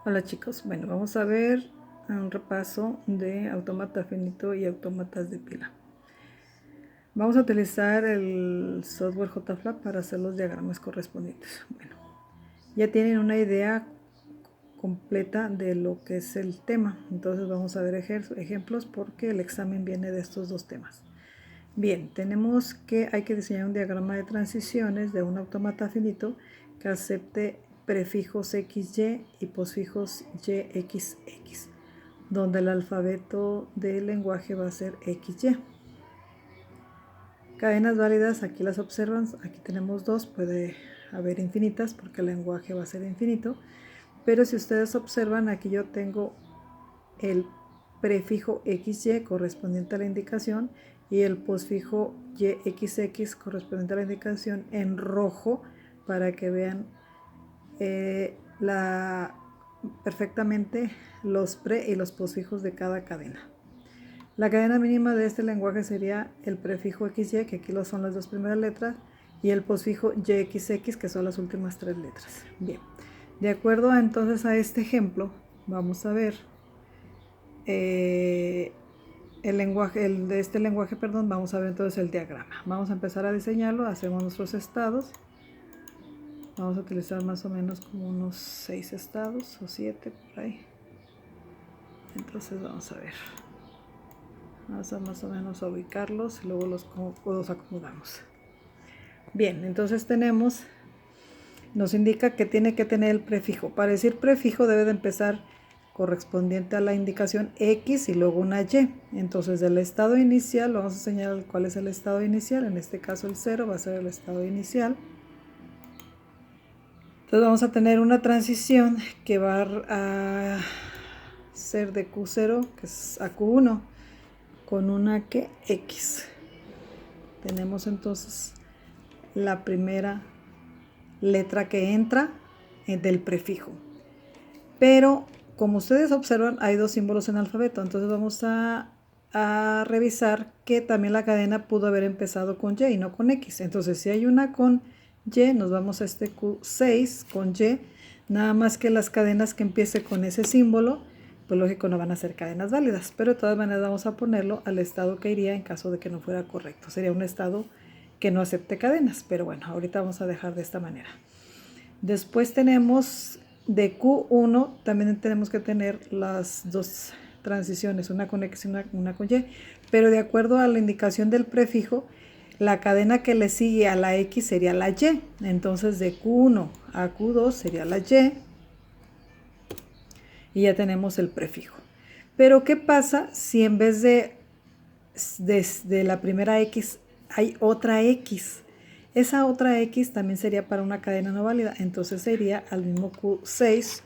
Hola chicos, bueno, vamos a ver un repaso de autómata finito y autómatas de pila. Vamos a utilizar el software JFlap para hacer los diagramas correspondientes. Bueno, ya tienen una idea completa de lo que es el tema, entonces vamos a ver ejemplos porque el examen viene de estos dos temas. Bien, tenemos que hay que diseñar un diagrama de transiciones de un autómata finito que acepte prefijos XY y posfijos YXX, donde el alfabeto del lenguaje va a ser XY. Cadenas válidas, aquí las observan, aquí tenemos dos, puede haber infinitas porque el lenguaje va a ser infinito, pero si ustedes observan, aquí yo tengo el prefijo XY correspondiente a la indicación y el posfijo YXX correspondiente a la indicación en rojo para que vean perfectamente los pre y los posfijos de cada cadena. La cadena mínima de este lenguaje sería el prefijo XY, que aquí lo son las dos primeras letras, y el posfijo YXX, que son las últimas tres letras. Bien, de acuerdo entonces a este ejemplo, vamos a ver de este lenguaje, vamos a ver entonces el diagrama. Vamos a empezar a diseñarlo, hacemos nuestros estados. Vamos a utilizar más o menos como unos 6 estados o 7 por ahí. Entonces vamos a ver. Vamos a más o menos a ubicarlos y luego los acomodamos. Bien, entonces nos indica que tiene que tener el prefijo. Para decir prefijo debe de empezar correspondiente a la indicación X y luego una Y. Entonces del estado inicial, vamos a señalar cuál es el estado inicial. En este caso el 0 va a ser el estado inicial. Entonces vamos a tener una transición que va a ser de Q0, que es a Q1, con una que X. Tenemos entonces la primera letra que entra del prefijo. Pero como ustedes observan, hay dos símbolos en el alfabeto, entonces vamos a revisar que también la cadena pudo haber empezado con Y y no con X. Entonces si hay una con Y, nos vamos a este Q6 con Y, nada más que las cadenas que empiece con ese símbolo, pues lógico no van a ser cadenas válidas, pero de todas maneras vamos a ponerlo al estado que iría en caso de que no fuera correcto. Sería un estado que no acepte cadenas, pero bueno, ahorita vamos a dejar de esta manera. Después tenemos de Q1, también tenemos que tener las dos transiciones, una con X y una con Y, pero de acuerdo a la indicación del prefijo, la cadena que le sigue a la X sería la Y. Entonces de Q1 a Q2 sería la Y y ya tenemos el prefijo. Pero ¿qué pasa si en vez de la primera X hay otra X? Esa otra X también sería para una cadena no válida, entonces sería al mismo Q6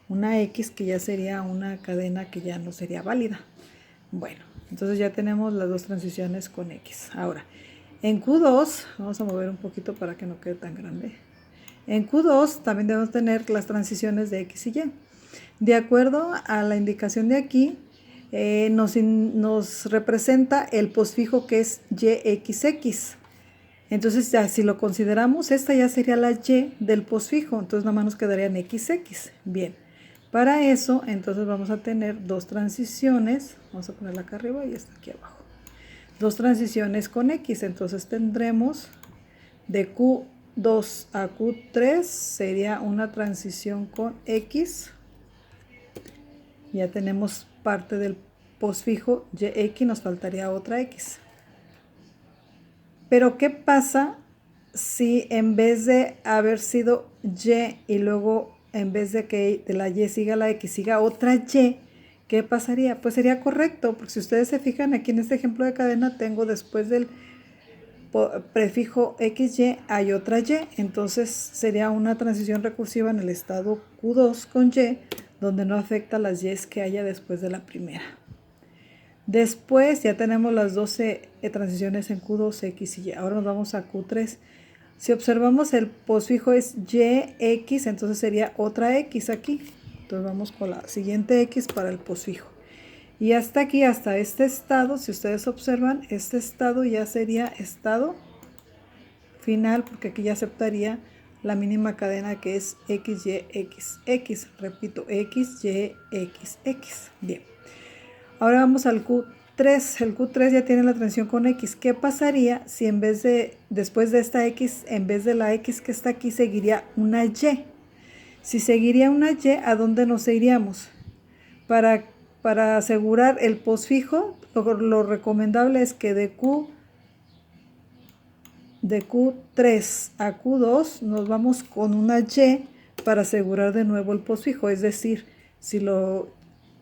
una X que ya sería una cadena que ya no sería válida. Bueno, entonces ya tenemos las dos transiciones con X. Ahora, en Q2, vamos a mover un poquito para que no quede tan grande. En Q2 también debemos tener las transiciones de X y Y. De acuerdo a la indicación de aquí, nos representa el posfijo que es YXX. Entonces ya si lo consideramos, esta ya sería la Y del posfijo, entonces nada más nos quedarían XX. Bien, para eso entonces vamos a tener dos transiciones, vamos a ponerla acá arriba y esta aquí abajo. Dos transiciones con X, entonces tendremos de Q2 a Q3 sería una transición con X. Ya tenemos parte del posfijo YX, nos faltaría otra X. Pero ¿qué pasa si en vez de haber sido Y y luego en vez de que de la Y siga la X, siga otra Y? ¿Qué pasaría? Pues sería correcto, porque si ustedes se fijan aquí en este ejemplo de cadena, tengo después del prefijo XY hay otra Y, entonces sería una transición recursiva en el estado Q2 con Y, donde no afecta las Y's que haya después de la primera. Después ya tenemos las 12 transiciones en Q2, X y Y. Ahora nos vamos a Q3. Si observamos el posfijo es YX, entonces sería otra X aquí. Entonces vamos con la siguiente X para el posfijo. Y hasta aquí, hasta este estado, si ustedes observan, este estado ya sería estado final, porque aquí ya aceptaría la mínima cadena que es X, Y, X, X. Repito, X, Y, X, X. Bien. Ahora vamos al Q3. El Q3 ya tiene la transición con X. ¿Qué pasaría si en vez de, después de esta X, en vez de la X que está aquí, seguiría una Y? Si seguiría una Y, ¿a dónde nos iríamos? Para asegurar el posfijo, lo recomendable es que de Q3 a Q2 nos vamos con una Y para asegurar de nuevo el posfijo. Es decir, si lo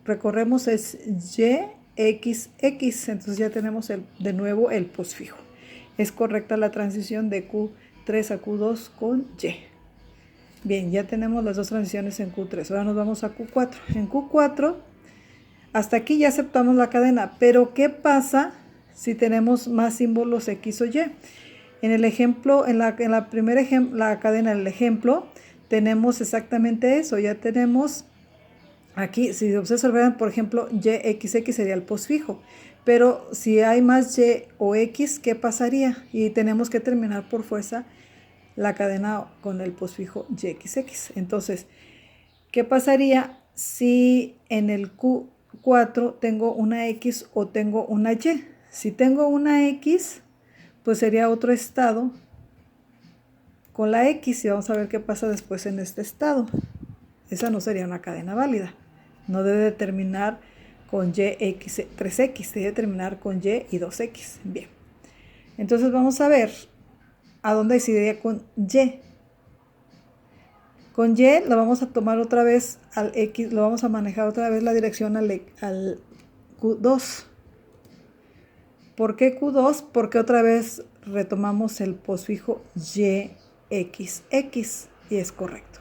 recorremos es Y, X, X. Entonces ya tenemos de nuevo el posfijo. Es correcta la transición de Q3 a Q2 con Y. Bien, ya tenemos las dos transiciones en Q3. Ahora nos vamos a Q4. En Q4, hasta aquí ya aceptamos la cadena. Pero ¿qué pasa si tenemos más símbolos X o Y? En el ejemplo, en la primera la cadena del ejemplo, tenemos exactamente eso. Ya tenemos aquí, si ustedes observan, por ejemplo, YXX sería el posfijo. Pero si hay más Y o X, ¿qué pasaría? Y tenemos que terminar por fuerza la cadena con el posfijo YXX. Entonces, ¿qué pasaría si en el Q4 tengo una X o tengo una Y? Si tengo una X, pues sería otro estado con la X y vamos a ver qué pasa después en este estado. Esa no sería una cadena válida. No debe terminar con YX, 3X, debe terminar con Y y 2X. Bien. Entonces vamos a ver a dónde decidiría con Y. Con Y lo vamos a tomar otra vez al X, lo vamos a manejar otra vez la dirección al Q2. ¿Por qué Q2? Porque otra vez retomamos el posfijo YXX y es correcto.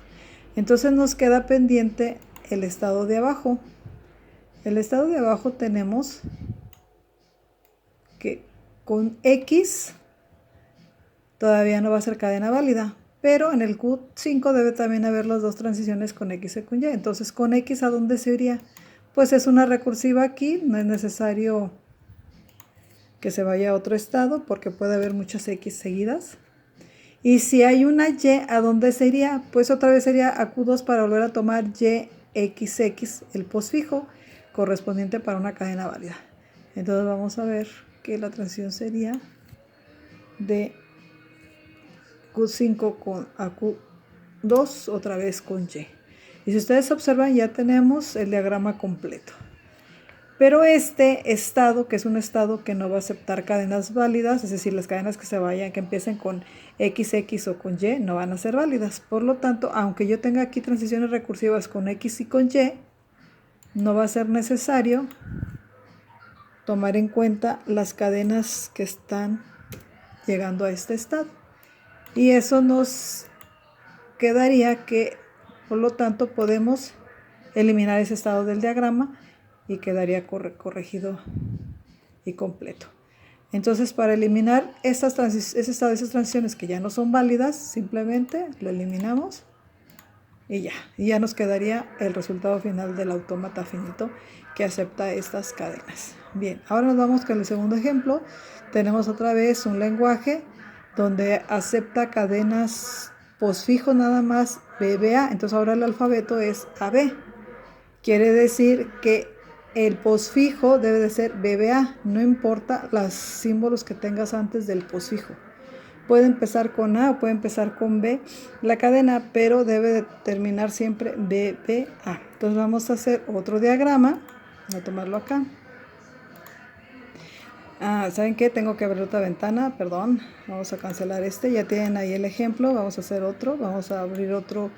Entonces nos queda pendiente el estado de abajo. El estado de abajo tenemos que con X todavía no va a ser cadena válida, pero en el Q5 debe también haber las dos transiciones con X y con Y. Entonces con X, ¿a dónde se iría? Pues es una recursiva aquí, no es necesario que se vaya a otro estado porque puede haber muchas X seguidas. Y si hay una Y, ¿a dónde se iría? Pues otra vez sería a Q2 para volver a tomar YXX, el posfijo correspondiente para una cadena válida. Entonces vamos a ver que la transición sería de Q5 a Q2 otra vez con Y. Y si ustedes observan, ya tenemos el diagrama completo. Pero este estado, que es un estado que no va a aceptar cadenas válidas, es decir, las cadenas que se vayan, que empiecen con XX o con Y, no van a ser válidas. Por lo tanto, aunque yo tenga aquí transiciones recursivas con X y con Y, no va a ser necesario tomar en cuenta las cadenas que están llegando a este estado. Y eso nos quedaría que, por lo tanto, podemos eliminar ese estado del diagrama y quedaría corregido y completo. Entonces, para eliminar esas transiciones que ya no son válidas, simplemente lo eliminamos y ya nos quedaría el resultado final del autómata finito que acepta estas cadenas. Bien, ahora nos vamos con el segundo ejemplo. Tenemos otra vez un lenguaje donde acepta cadenas posfijo nada más BBA. Entonces ahora el alfabeto es AB. Quiere decir que el posfijo debe de ser BBA, no importa los símbolos que tengas antes del posfijo. Puede empezar con A o puede empezar con B la cadena, pero debe de terminar siempre BBA. Entonces vamos a hacer otro diagrama. Voy a tomarlo acá. ¿Saben qué? Tengo que abrir otra ventana, perdón. Vamos a cancelar este. Ya tienen ahí el ejemplo. Vamos a hacer otro. Vamos a abrir otro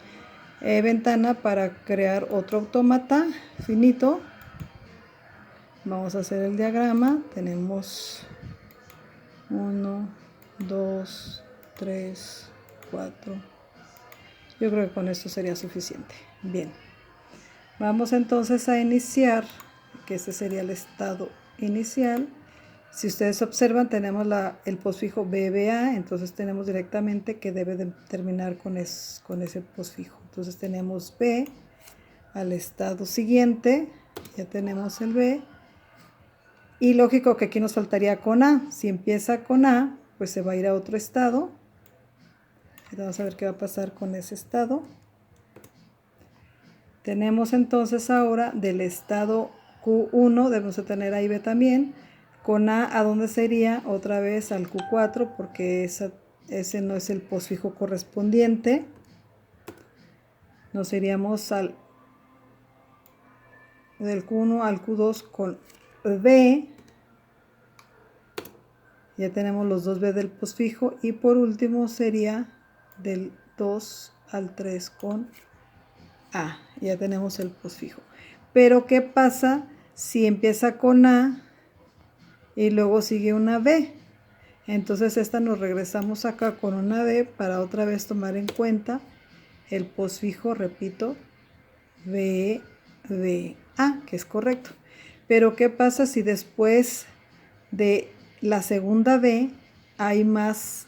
ventana para crear otro autómata finito. Vamos a hacer el diagrama. Tenemos 1, 2, 3, 4. Yo creo que con esto sería suficiente. Bien. Vamos entonces a iniciar, que este sería el estado inicial. Si ustedes observan, tenemos el posfijo BBA, entonces tenemos directamente que debe de terminar con ese posfijo. Entonces tenemos B al estado siguiente, ya tenemos el B. Y lógico que aquí nos faltaría con A. Si empieza con A, pues se va a ir a otro estado. Vamos a ver qué va a pasar con ese estado. Tenemos entonces ahora del estado Q1, debemos de tener a y B también. Con A dónde sería otra vez al Q4 porque ese no es el posfijo correspondiente. Nos iríamos del Q1 al Q2 con B. Ya tenemos los dos B del posfijo. Y por último sería del 2 al 3 con A. Ya tenemos el posfijo. Pero ¿qué pasa si empieza con A y luego sigue una B? Entonces esta nos regresamos acá con una B para otra vez tomar en cuenta el posfijo, repito, B, B, A, que es correcto. Pero ¿qué pasa si después de la segunda B hay más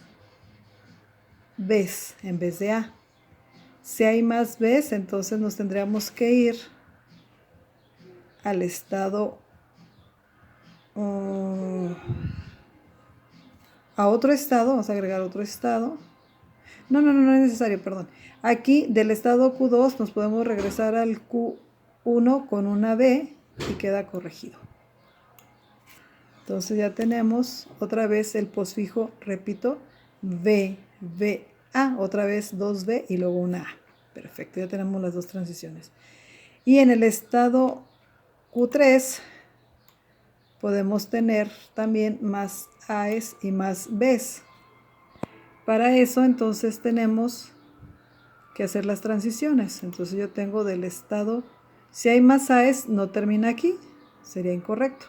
B's en vez de A? Si hay más B's, entonces nos tendríamos que ir al estado, a otro estado, vamos a agregar otro estado. No es necesario, perdón. Aquí del estado Q2 nos podemos regresar al Q1 con una B y queda corregido. Entonces ya tenemos otra vez el posfijo, repito, B, B, A, otra vez 2B y luego una A. Perfecto, ya tenemos las dos transiciones. Y en el estado Q3 podemos tener también más A's y más B's. Para eso entonces tenemos que hacer las transiciones. Entonces yo tengo del estado, si hay más A's no termina aquí, sería incorrecto.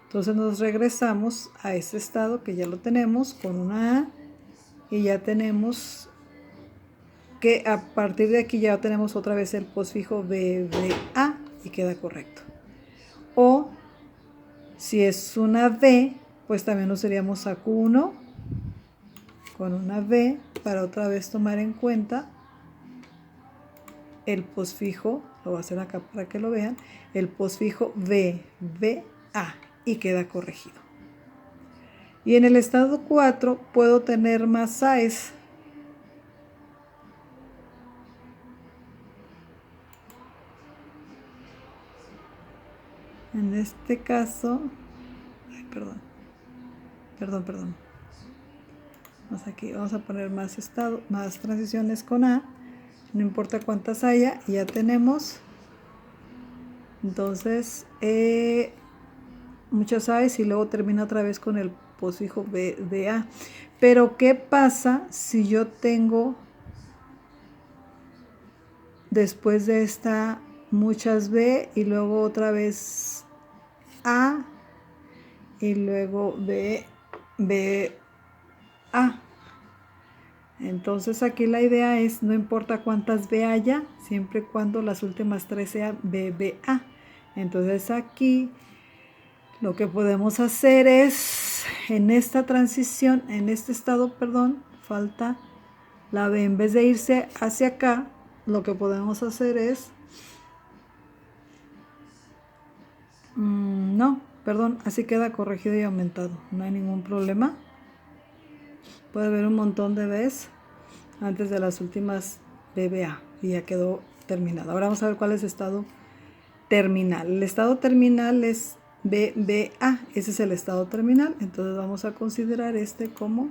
Entonces nos regresamos a este estado que ya lo tenemos con una A y ya tenemos que a partir de aquí ya tenemos otra vez el posfijo BBA y queda correcto. O si es una B, pues también nos iríamos a Q1 con una B para otra vez tomar en cuenta el posfijo, lo voy a hacer acá para que lo vean, el posfijo BBA y queda corregido. Y en el estado 4 puedo tener más A's. En este caso, perdón. Aquí vamos a poner más transiciones con A, no importa cuántas haya, y ya tenemos entonces muchas A's y luego termina otra vez con el posfijo BA. Pero ¿qué pasa si yo tengo después de esta muchas B y luego otra vez A y luego B, A? Entonces aquí la idea es, no importa cuántas B haya, siempre y cuando las últimas tres sean BBA. Entonces aquí lo que podemos hacer es, en esta transición, en este estado, falta la B. En vez de irse hacia acá, lo que podemos hacer es, así queda corregido y aumentado, no hay ningún problema. Puede haber un montón de B's antes de las últimas BBA y ya quedó terminado. Ahora vamos a ver cuál es el estado terminal. El estado terminal es BBA, ese es el estado terminal, entonces vamos a considerar este como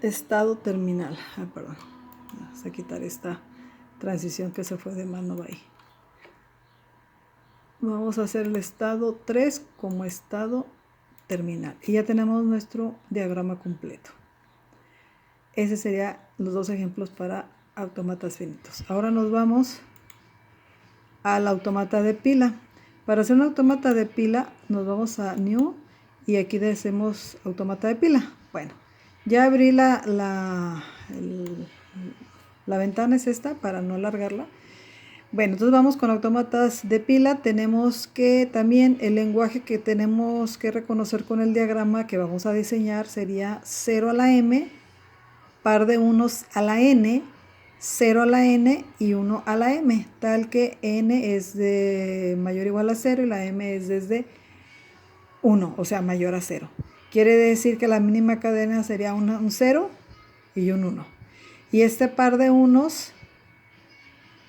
estado terminal. Vamos a quitar esta transición que se fue de mano ahí. Vamos a hacer el estado 3 como estado terminal y ya tenemos nuestro diagrama completo. Ese serían los dos ejemplos para autómatas finitos. Ahora nos vamos al autómata de pila. Para hacer un autómata de pila nos vamos a New y aquí decimos autómata de pila. Bueno, ya abrí la ventana, es esta para no alargarla. Bueno, entonces vamos con autómatas de pila. Tenemos que también el lenguaje que tenemos que reconocer con el diagrama que vamos a diseñar sería 0 a la M, par de unos a la N, 0 a la N y 1 a la M, tal que N es de mayor o igual a 0 y la M es desde 1, o sea, mayor a 0. Quiere decir que la mínima cadena sería un 0 y un 1. Y este par de unos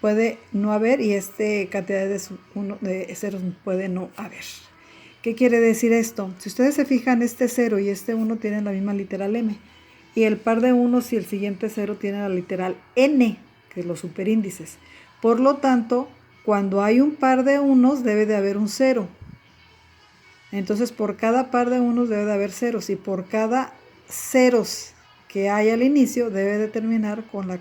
puede no haber y este cantidad de ceros puede no haber. ¿Qué quiere decir esto? Si ustedes se fijan, este 0 y este 1 tienen la misma literal M. Y el par de unos y el siguiente 0 tienen la literal N, que es los superíndices. Por lo tanto, cuando hay un par de unos debe de haber un 0. Entonces, por cada par de unos debe de haber ceros. Y por cada ceros que hay al inicio debe de terminar con la